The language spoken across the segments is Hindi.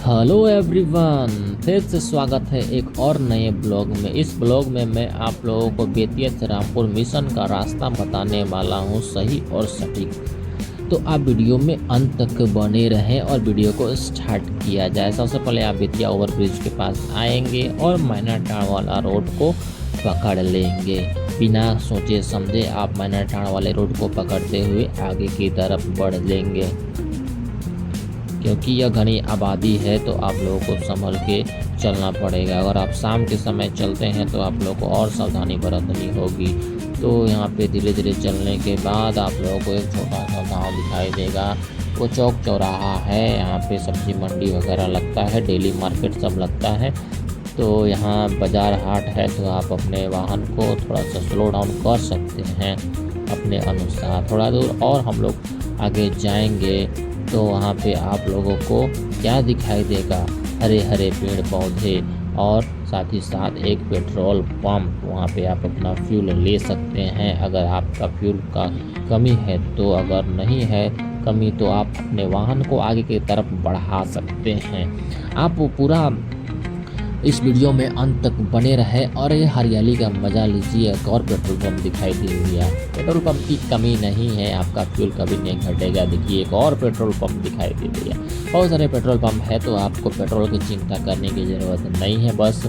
हेलो एवरीवन, फिर से स्वागत है एक और नए ब्लॉग में। इस ब्लॉग में मैं आप लोगों को बेतिया से रामपुर मिशन का रास्ता बताने वाला हूं, सही और सटीक। तो आप वीडियो में अंत तक बने रहें और वीडियो को स्टार्ट किया जाए। सबसे पहले आप बेतिया ओवरब्रिज के पास आएंगे और मैनाटांड़ वाला रोड को पकड़ लेंगे। बिना सोचे समझे आप मैनाटांड़ वाले रोड को पकड़ते हुए आगे की तरफ बढ़ लेंगे, क्योंकि यह घनी आबादी है तो आप लोगों को संभल के चलना पड़ेगा। अगर आप शाम के समय चलते हैं तो आप लोगों को और सावधानी बरतनी होगी। तो यहाँ पे धीरे धीरे चलने के बाद आप लोगों को एक छोटा सा गांव दिखाई देगा। वो चौक चौराहा है, यहाँ पे सब्जी मंडी वगैरह लगता है, डेली मार्केट सब लगता है। तो यहाँ बाज़ार हाट है, तो आप अपने वाहन को थोड़ा सा स्लो डाउन कर सकते हैं अपने अनुसार। थोड़ा दूर और हम लोग आगे जाएंगे तो वहाँ पे आप लोगों को क्या दिखाई देगा, हरे हरे पेड़ पौधे और साथ ही साथ एक पेट्रोल पंप। वहाँ पे आप अपना फ्यूल ले सकते हैं अगर आपका फ्यूल का कमी है तो। अगर नहीं है कमी तो आप अपने वाहन को आगे की तरफ बढ़ा सकते हैं। आप पूरा इस वीडियो में अंत तक बने रहे और ये हरियाली का मजा लीजिए। एक और पेट्रोल पंप दिखाई दे रही है, पेट्रोल पंप की कमी नहीं है, आपका फ्यूल कभी नहीं घटेगा। देखिए एक और पेट्रोल पंप दिखाई दे रही है। बहुत सारे पेट्रोल पंप है तो आपको पेट्रोल की चिंता करने की ज़रूरत नहीं है, बस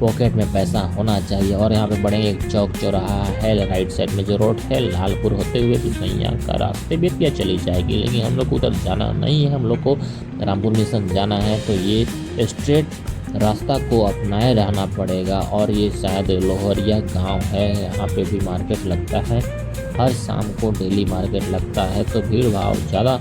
पॉकेट में पैसा होना चाहिए। और यहाँ पे बड़े एक चौक चौराहा है, राइट साइड में जो रोड है लालपुर होते हुए बिसैया का रास्ते बेतिया चली जाएगी, लेकिन हम लोग को उधर जाना नहीं है, हम लोग को रामपुर मिशन जाना है। तो ये स्ट्रेट रास्ता को अपनाए रहना पड़ेगा। और ये शायद लोहरिया गांव है, यहाँ पे भी मार्केट लगता है, हर शाम को डेली मार्केट लगता है। तो भीड़ भाव ज़्यादा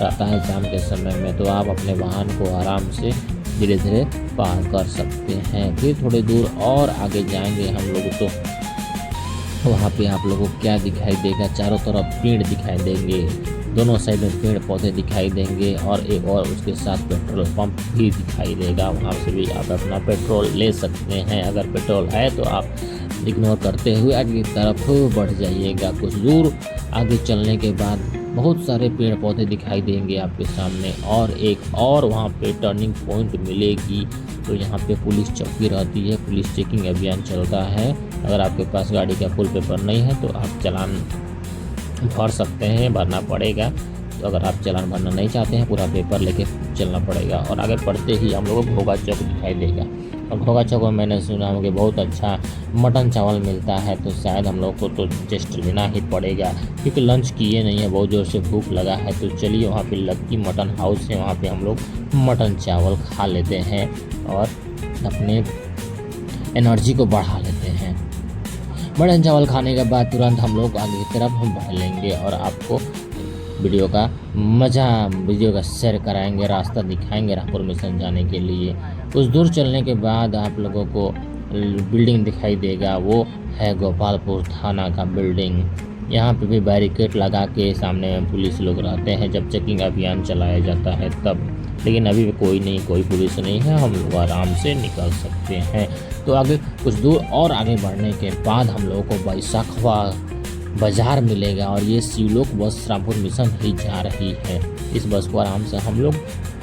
रहता है शाम के समय में, तो आप अपने वाहन को आराम से धीरे धीरे पार कर सकते हैं। फिर थोड़ी दूर और आगे जाएंगे हम लोग तो वहाँ पे आप लोगों को क्या दिखाई देगा, चारों तरफ पेड़ दिखाई देंगे, दोनों साइड में पेड़ पौधे दिखाई देंगे और एक और उसके साथ पेट्रोल पंप भी दिखाई देगा। वहाँ से भी आप अपना पेट्रोल ले सकते हैं। अगर पेट्रोल है तो आप इग्नोर करते हुए आगे की तरफ बढ़ जाइएगा। कुछ दूर आगे चलने के बाद बहुत सारे पेड़ पौधे दिखाई देंगे आपके सामने और एक और वहाँ पे टर्निंग पॉइंट मिलेगी। तो यहाँ पे पुलिस चौकी रहती है, पुलिस चेकिंग अभियान चलता है। अगर आपके पास गाड़ी का फुल पेपर नहीं है तो आप चालान भर सकते हैं, भरना पड़ेगा। तो अगर आप चालान भरना नहीं चाहते हैं पूरा पेपर लेके चलना पड़ेगा। और आगे बढ़ते ही हम लोगों को घोगा चौक दिखाई देगा। और घोगा चौक में मैंने सुना है कि बहुत अच्छा मटन चावल मिलता है, तो शायद हम लोग को तो टेस्ट लेना ही पड़ेगा, क्योंकि लंच किए नहीं है, बहुत ज़ोर से भूख लगा है। तो चलिए वहाँ पे लक्की मटन हाउस है, वहाँ पे हम लोग मटन चावल खा लेते हैं और अपने एनर्जी को बढ़ा लेते हैं। मटन चावल खाने के बाद तुरंत हम लोग आगे की तरफ बढ़ लेंगे और आपको वीडियो का शेयर कराएंगे, रास्ता दिखाएंगे रामपुर मिशन जाने के लिए। कुछ दूर चलने के बाद आप लोगों को बिल्डिंग दिखाई देगा, वो है गोपालपुर थाना का बिल्डिंग। यहाँ पे भी बैरिकेड लगा के सामने में पुलिस लोग रहते हैं जब चेकिंग अभियान चलाया जाता है तब, लेकिन अभी भी कोई पुलिस नहीं है, हम लोग आराम से निकल सकते हैं। तो आगे कुछ दूर और आगे बढ़ने के बाद हम लोगों को बैसाखवा बाज़ार मिलेगा और ये शिवलोक बस रामपुर मिशन ही जा रही है। इस बस को आराम से हम लोग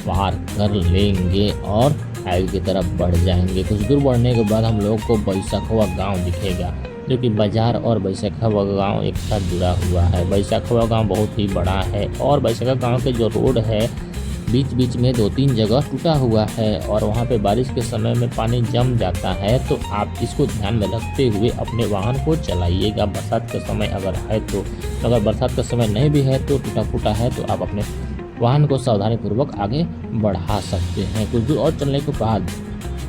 पार कर लेंगे और आगे की तरफ बढ़ जाएंगे। कुछ दूर बढ़ने के बाद हम लोग को बैसाखवा गांव दिखेगा, जो कि बाज़ार और बैसाखवा गांव एक साथ जुड़ा हुआ है। बैसाखवा गांव बहुत ही बड़ा है और बैसाखवा गांव के जो रोड है बीच बीच में 2-3 जगह टूटा हुआ है और वहाँ पे बारिश के समय में पानी जम जाता है। तो आप इसको ध्यान में रखते हुए अपने वाहन को चलाइएगा बरसात का समय अगर है तो। अगर बरसात का समय नहीं भी है तो टूटा फूटा है तो आप अपने वाहन को सावधानीपूर्वक आगे बढ़ा सकते हैं। कुछ दूर और चलने के बाद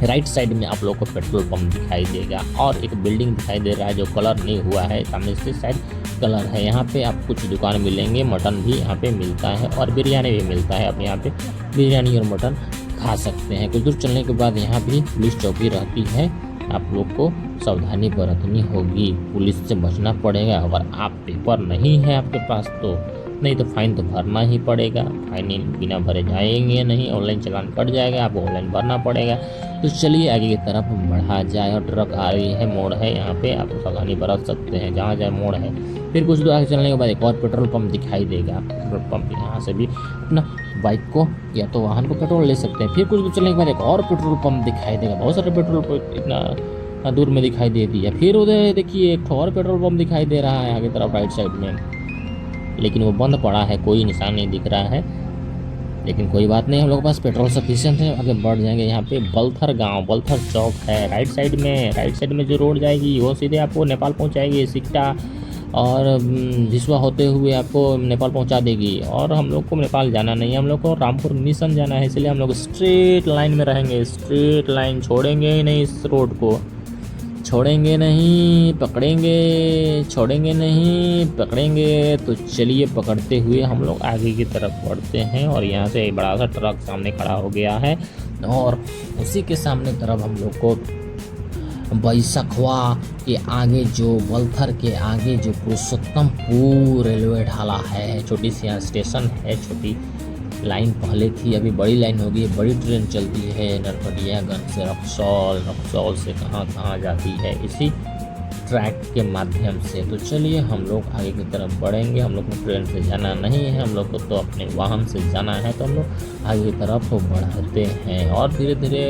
राइट साइड में आप लोगों को पेट्रोल पंप दिखाई देगा और एक बिल्डिंग दिखाई दे रहा है जो कलर नहीं हुआ है, सामने से शायद कलर है। यहाँ पे आप कुछ दुकान मिलेंगे, मटन भी यहाँ पे मिलता है और बिरयानी भी मिलता है। आप यहाँ पे बिरयानी और मटन खा सकते हैं। कुछ दूर चलने के बाद यहाँ भी पुलिस चौकी रहती है, आप लोग को सावधानी बरतनी होगी, पुलिस से बचना पड़ेगा। अगर आप पेपर नहीं है आपके पास तो नहीं तो फाइन तो भरना ही पड़ेगा। फाइन बिना भरे जाएंगे नहीं, ऑनलाइन चालान कट जाएगा, आपको ऑनलाइन भरना पड़ेगा। तो चलिए आगे की तरफ बढ़ा जाए और ट्रक आ रही है, मोड़ है, यहाँ पे आप सावधानी बरत सकते हैं जहाँ जहाँ मोड़ है। फिर कुछ दूर आगे चलने के बाद एक और पेट्रोल पंप दिखाई देगा। पेट्रोल पंप यहाँ से भी अपना बाइक को या तो वाहन को पेट्रोल ले सकते हैं। फिर कुछ दूर चलने के बाद एक और पेट्रोल पंप दिखाई देगा, बहुत सारे पेट्रोल पंप इतना दूर में दिखाई दे दिया। फिर उधर देखिए एक और पेट्रोल पंप दिखाई दे रहा है आगे तरफ राइट साइड में, लेकिन वो बंद पड़ा है, कोई निशान नहीं दिख रहा है। लेकिन कोई बात नहीं, हम लोग के पास पेट्रोल सफिशिएंट है, आगे बढ़ जाएंगे। यहाँ पे बलथर गांव, बलथर चौक है राइट साइड में जो रोड जाएगी वो सीधे आपको नेपाल पहुँचाएगी, सिकटा और भिसवा होते हुए आपको नेपाल पहुंचा देगी। और हम लोग को नेपाल जाना नहीं है, हम लोग को रामपुर मिशन जाना है, इसलिए हम लोग स्ट्रेट लाइन में रहेंगे, स्ट्रेट लाइन, छोड़ेंगे ही नहीं, इस रोड को छोड़ेंगे नहीं, छोड़ेंगे नहीं, पकड़ेंगे। तो चलिए पकड़ते हुए हम लोग आगे की तरफ बढ़ते हैं। और यहाँ से एक बड़ा सा ट्रक सामने खड़ा हो गया है और उसी के सामने तरफ हम लोग को बैसखवा के आगे जो बलथर के आगे जो पुरुषोत्तमपुर रेलवे ढाला है, छोटी सी यहाँ स्टेशन है, छोटी लाइन पहले थी, अभी बड़ी लाइन हो गई, बड़ी ट्रेन चलती है नरकटियागंज से रक्सौल से कहाँ जाती है इसी ट्रैक के माध्यम से। तो चलिए हम लोग आगे की तरफ बढ़ेंगे। हम लोग को ट्रेन से जाना नहीं है, हम लोग को तो अपने वाहन से जाना है, तो हम लोग आगे की तरफ बढ़ते हैं और धीरे धीरे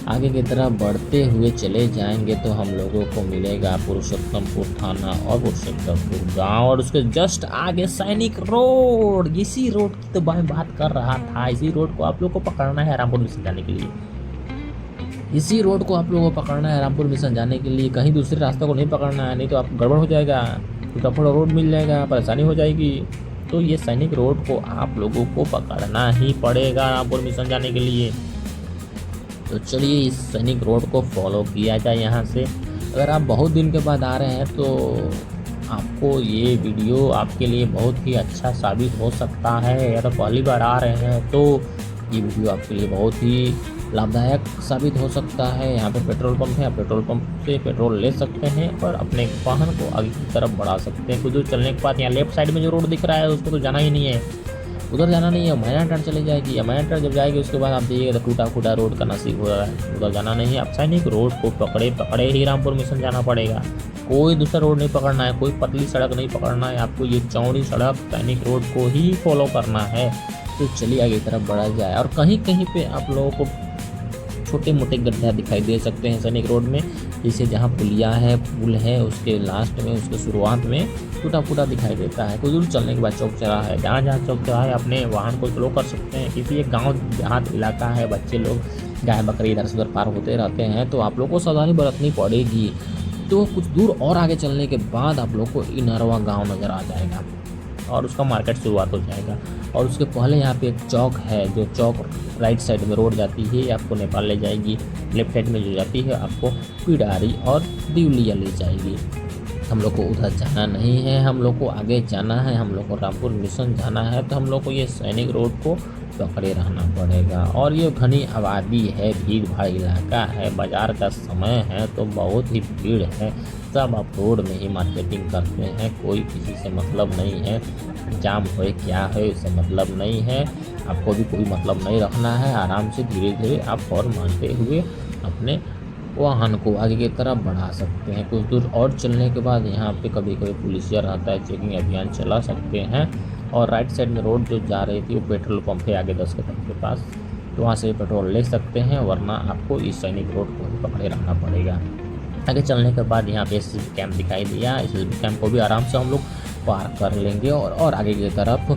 आगे की तरफ बढ़ते हुए चले जाएंगे तो हम लोगों को मिलेगा पुरुषोत्तमपुर थाना और पुरुषोत्तमपुर गांव, और उसके जस्ट आगे सैनिक रोड। इसी रोड की तो मैं बात कर रहा था, इसी रोड को आप लोग को पकड़ना है रामपुर मिशन जाने के लिए, इसी रोड को आप लोगों को पकड़ना है रामपुर मिशन जाने के लिए, कहीं दूसरे रास्ते को नहीं पकड़ना है, नहीं तो आप गड़बड़ हो जाएगा, टुकड़ा रोड मिल जाएगा, परेशानी हो जाएगी। तो ये सैनिक रोड को आप लोगों को पकड़ना ही पड़ेगा रामपुर मिशन जाने के लिए। तो चलिए इस सैनिक रोड को फॉलो किया जाए यहाँ से। अगर आप बहुत दिन के बाद आ रहे हैं तो आपको ये वीडियो आपके लिए बहुत ही अच्छा साबित हो सकता है, या तो पहली बार आ रहे हैं तो ये वीडियो आपके लिए बहुत ही लाभदायक साबित हो सकता है। यहाँ पे पेट्रोल पंप है, आप पेट्रोल पंप से पेट्रोल ले सकते हैं और अपने वाहन को आगे की तरफ बढ़ा सकते हैं। कुछ दूर चलने के बाद यहाँ लेफ्ट साइड में जो रोड दिख रहा है उसको तो जाना ही नहीं है, उधर जाना नहीं है, मैनाटार चले जाएगी। मैनाटार जब जाएगी उसके बाद आप देखिएगा तो टूटा फूटा रोड का नसीब हो रहा है, उधर जाना नहीं है। आप सैनिक रोड को पकड़े ही रामपुर मिशन जाना पड़ेगा, कोई दूसरा रोड नहीं पकड़ना है, कोई पतली सड़क नहीं पकड़ना है, आपको ये चौड़ी सड़क सैनिक रोड को ही फॉलो करना है। तो चलिए आगे की तरफ बढ़ा जाए। और कहीं कहीं पे आप लोगों को छोटे मोटे गड्ढा दिखाई दे सकते हैं सैनिक रोड में, जैसे जहाँ पुलिया है, पुल है, उसके लास्ट में, उसके शुरुआत में टूटा फूटा दिखाई देता है। कुछ दूर चलने के बाद चौक चौराहा है, जहाँ चौक चौराहा है अपने वाहन को स्लो कर सकते हैं, क्योंकि ये गांव देहात इलाका है, बच्चे लोग गाय बकरी इधर से उधर पार होते रहते हैं, तो आप लोग को सावधानी बरतनी पड़ेगी। तो कुछ दूर और आगे चलने के बाद आप लोग को इनरवा गाँव नज़र आ जाएगा और उसका मार्केट शुरुआत हो जाएगा। और उसके पहले यहाँ पे एक चौक है, जो चौक राइट साइड में रोड जाती है, ये आपको नेपाल ले जाएगी। लेफ्ट साइड में जो जाती है आपको पिडारी और दिवलिया ले जाएगी। हम लोग को उधर जाना नहीं है, हम लोग को आगे जाना है, हम लोग को रामपुर मिशन जाना है। तो हम लोग को ये सैनिक रोड को पकड़े रहना पड़ेगा। और ये घनी आबादी है, भीड़ भाड़ इलाका है, बाज़ार का समय है तो बहुत ही भीड़ है। सब आप रोड में ही मार्केटिंग करते हैं, कोई किसी से मतलब नहीं है, जाम हो क्या है इससे मतलब नहीं है, आपको भी कोई मतलब नहीं रखना है। आराम से धीरे धीरे आप हॉर्न मारते हुए अपने वाहन को आगे की तरफ बढ़ा सकते हैं। कुछ दूर और चलने के बाद यहाँ पे कभी कभी पुलिसिया रहता है, चेकिंग अभियान चला सकते हैं। और राइट साइड में रोड जो जा रही थी वो पेट्रोल पंप है आगे 10 कदम के पास, तो वहाँ से पेट्रोल ले सकते हैं, वरना आपको इस सैनिक रोड को ही पकड़े रहना पड़ेगा। आगे चलने के बाद यहाँ पे एसएसबी कैंप दिखाई दिया, एसएसबी कैंप को भी आराम से हम लोग पार कर लेंगे और आगे की तरफ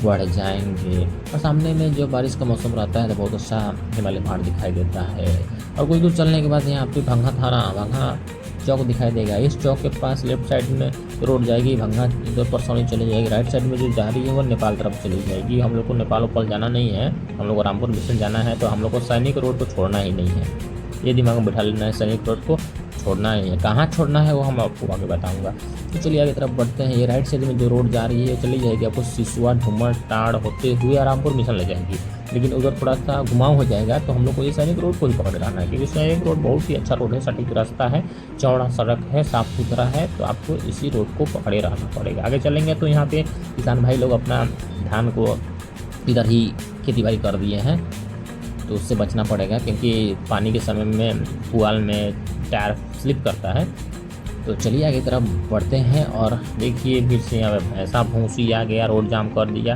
बढ़ जाएंगे। और सामने में जो बारिश का मौसम रहता है तो बहुत अच्छा हिमालय पहाड़ दिखाई देता है। और कुछ दूर चलने के बाद यहाँ पे भंगा थाना, भंगा चौक दिखाई देगा। इस चौक के पास लेफ्ट साइड में रोड जाएगी, भंगा इधर परसौनी चली जाएगी, राइट साइड में जो जा रही है वो नेपाल तरफ चली जाएगी। हम लोग को नेपाल ऊपर जाना नहीं है, हम लोग को रामपुर मिशन जाना है, तो हम लोग को सैनिक रोड को छोड़ना ही नहीं है, ये दिमाग में बिठा लेना है, सैनिक रोड को छोड़ना ही है। कहाँ छोड़ना है वो हम आपको आगे बताऊंगा। तो चलिए आगे तरफ बढ़ते हैं। ये राइट साइड में जो रोड जा रही है चली जाएगी आपको सिसुआ ढूमर टाड़ होते हुए रामपुर मिशन ले जाएगी, लेकिन उधर थोड़ा सा घुमाव हो जाएगा, तो हम लोग को ये सैनिक रोड को ही पकड़े रहना है, क्योंकि सैनिक रोड बहुत ही अच्छा रोड है, सटीक रास्ता है, चौड़ा सड़क है, साफ़ सुथरा है, तो आपको इसी रोड को पकड़े रहना पड़ेगा। आगे चलेंगे तो यहाँ पे किसान भाई लोग अपना धान को इधर ही खेती बाड़ी कर दिए हैं, तो उससे बचना पड़ेगा, क्योंकि पानी के समय में पुआल में टायर स्लिप करता है। तो चलिए आगे तरफ बढ़ते हैं और देखिए फिर से यहाँ पे भैंसा भूसी आ गया, रोड जाम कर दिया।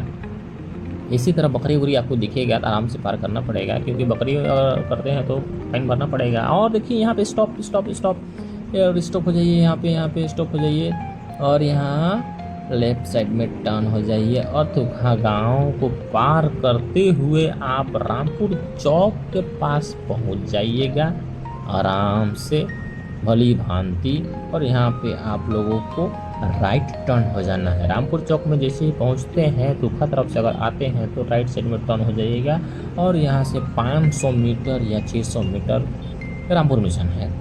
इसी तरह बकरी उकरी आपको दिखेगा तो आराम से पार करना पड़ेगा, क्योंकि बकरी करते हैं तो फाइन भरना पड़ेगा। और देखिए यहाँ पे स्टॉप स्टॉप स्टॉप, और स्टॉप हो जाइए, यहाँ पे स्टॉप हो जाइए और यहाँ लेफ्ट साइड में टर्न हो जाइए। और तो गाँव को पार करते हुए आप रामपुर चौक के पास पहुँच जाइएगा आराम से भली भांति। और यहाँ पे आप लोगों को राइट टर्न हो जाना है। रामपुर चौक में जैसे ही पहुँचते हैं तुखा तरफ से अगर आते हैं तो राइट साइड में टर्न हो जाइएगा और यहाँ से 500 मीटर या 600 मीटर रामपुर मिशन है।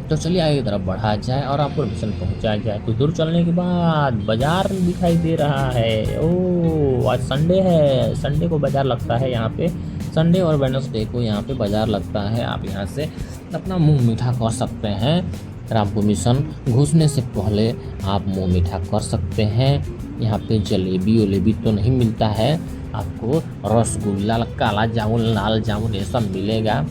तो चलिए आगे की तरफ बढ़ा जाए और रामपुर मिशन पहुँचा जाए। कुछ दूर चलने के बाद बाज़ार दिखाई दे रहा है। ओह, आज संडे है, संडे को बाज़ार लगता है यहाँ पे। संडे और वेडनेसडे को यहाँ पे बाज़ार लगता है। आप यहाँ से अपना मुंह मीठा कर सकते हैं। रामपुर मिशन घुसने से पहले आप मुंह मीठा कर सकते हैं। यहाँ पे जलेबी वलेबी तो नहीं मिलता है, आपको रसगुल्ला, काला जामुन, लाल जामुन ये सब मिलेगा।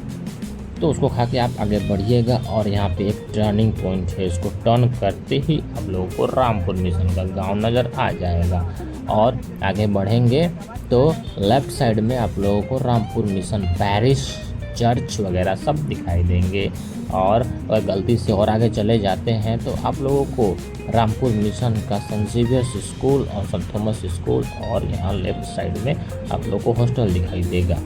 तो उसको खा के आप आगे बढ़िएगा। और यहाँ पे एक टर्निंग पॉइंट है, इसको टर्न करते ही आप लोगों को रामपुर मिशन का गांव नज़र आ जाएगा। और आगे बढ़ेंगे तो लेफ़्ट साइड में आप लोगों को रामपुर मिशन पैरिश चर्च वगैरह सब दिखाई देंगे। और अगर गलती से और आगे चले जाते हैं तो आप लोगों को रामपुर मिशन का सेंट ज़ेवियर्स स्कूल और सेंट थॉमस स्कूल और यहाँ लेफ़्ट साइड में आप लोगों को हॉस्टल दिखाई देगा।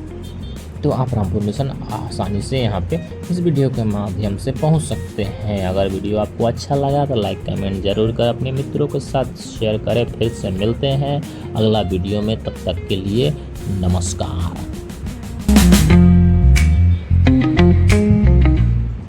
तो आप रामपुर मिशन आसानी से यहाँ पे इस वीडियो के माध्यम से पहुँच सकते हैं। अगर वीडियो आपको अच्छा लगा तो लाइक कमेंट ज़रूर कर अपने मित्रों के साथ शेयर करें। फिर से मिलते हैं अगला वीडियो में, तब तक के लिए नमस्कार।